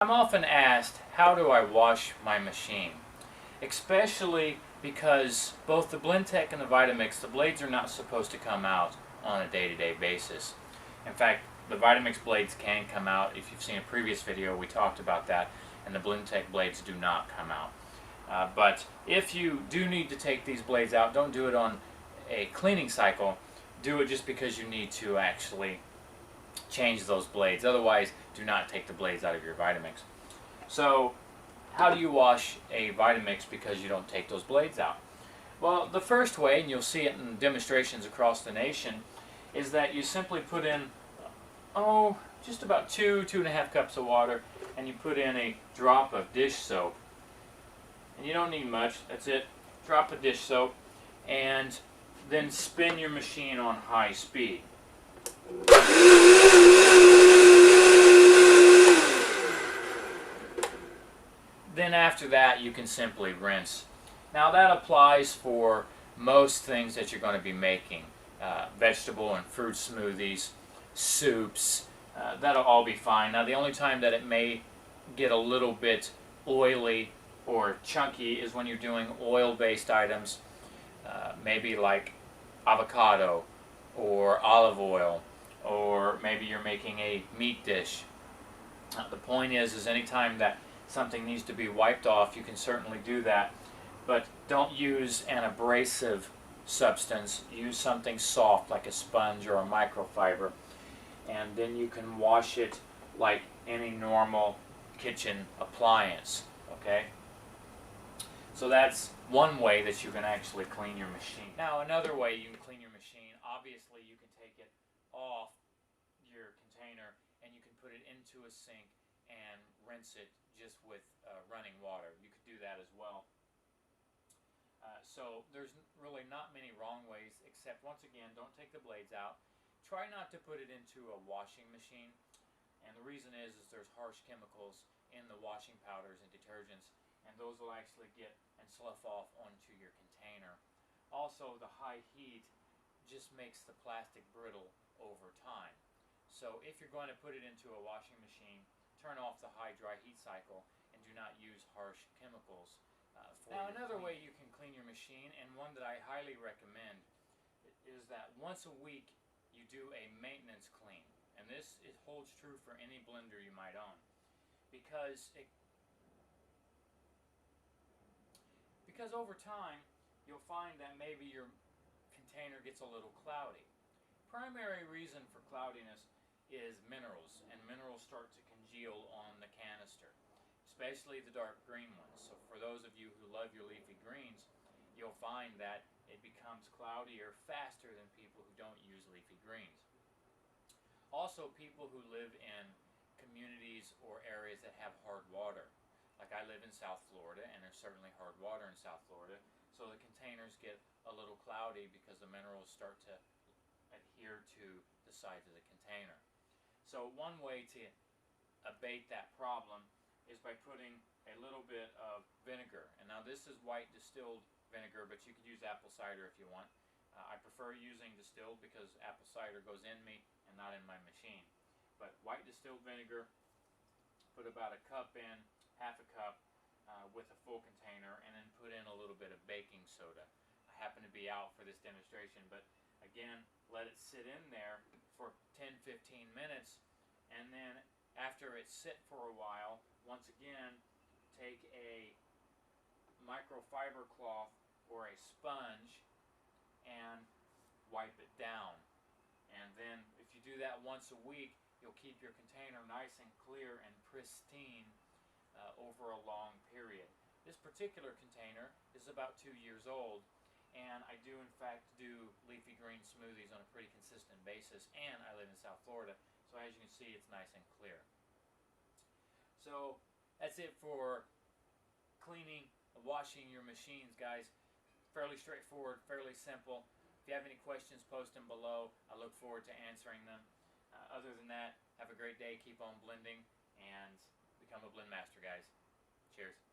I'm often asked, how do I wash my machine? Especially because both the Blendtec and the Vitamix, the blades are not supposed to come out on a day-to-day basis. In fact, the Vitamix blades can come out. If you've seen a previous video, we talked about that, and the Blendtec blades do not come out. But if you do need to take these blades out, don't do it on a cleaning cycle. Do it just because you need to actually change those blades. Otherwise, do not take the blades out of your Vitamix. So, how do you wash a Vitamix because you don't take those blades out? Well, the first way, and you'll see it in demonstrations across the nation, is that you simply put in, just about 2.5 cups of water, and you put in a drop of dish soap. And you don't need much, that's it. Drop of dish soap, and then spin your machine on high speed. Then after that, you can simply rinse. Now that applies for most things that you're going to be making. Vegetable and fruit smoothies, soups, that'll all be fine. Now the only time that it may get a little bit oily or chunky is when you're doing oil-based items, maybe like avocado or olive oil, or maybe you're making a meat dish. The point is anytime that something needs to be wiped off, you can certainly do that, but don't use an abrasive substance. Use something soft like a sponge or a microfiber, and then you can wash it like any normal kitchen appliance. Okay? So that's one way that you can actually clean your machine. Now another way you can clean your machine, obviously you can take it off your container and you can put it into a sink and rinse it just with running water. You could do that as well. So there's really not many wrong ways, except once again, don't take the blades out. Try not to put it into a washing machine, and the reason is there's harsh chemicals in the washing powders and detergents, and those will actually get and slough off onto your container. Also, the high heat just makes the plastic brittle over time. So if you're going to put it into a washing machine, turn off the high dry heat cycle and do not use harsh chemicals. Now another way you can clean your machine, and one that I highly recommend, is that once a week you do a maintenance clean. And this holds true for any blender you might own. Because over time you'll find that maybe your container gets a little cloudy. Primary reason for cloudiness is minerals, and minerals start to congeal on the canister, especially the dark green ones. So for those of you who love your leafy greens, you'll find that it becomes cloudier faster than people who don't use leafy greens. Also, people who live in communities or areas that have hard water. Like I live in South Florida, and there's certainly hard water in South Florida, so the containers get a little cloudy because the minerals start to adhere to the sides of the container. So one way to abate that problem is by putting a little bit of vinegar. And now this is white distilled vinegar, but you could use apple cider if you want. I prefer using distilled because apple cider goes in me and not in my machine. But white distilled vinegar, put about a cup in, half a cup with a full container, and then put in a little bit of baking soda. I happen to be out for this demonstration, but again, let it sit in there for 10-15 minutes, and then after it's sit for a while, once again, take a microfiber cloth or a sponge and wipe it down. And then if you do that once a week, you'll keep your container nice and clear and pristine over a long period. This particular container is about 2 years old, and I do in fact do leafy green smoothies on a pretty consistent basis, and I live in South Florida, so as you can see, it's nice and clear. So that's it for cleaning and washing your machines, guys. Fairly straightforward, fairly simple. If you have any questions, post them below. I look forward to answering them. Other than that, have a great day, keep on blending, and become a blend master, guys. Cheers.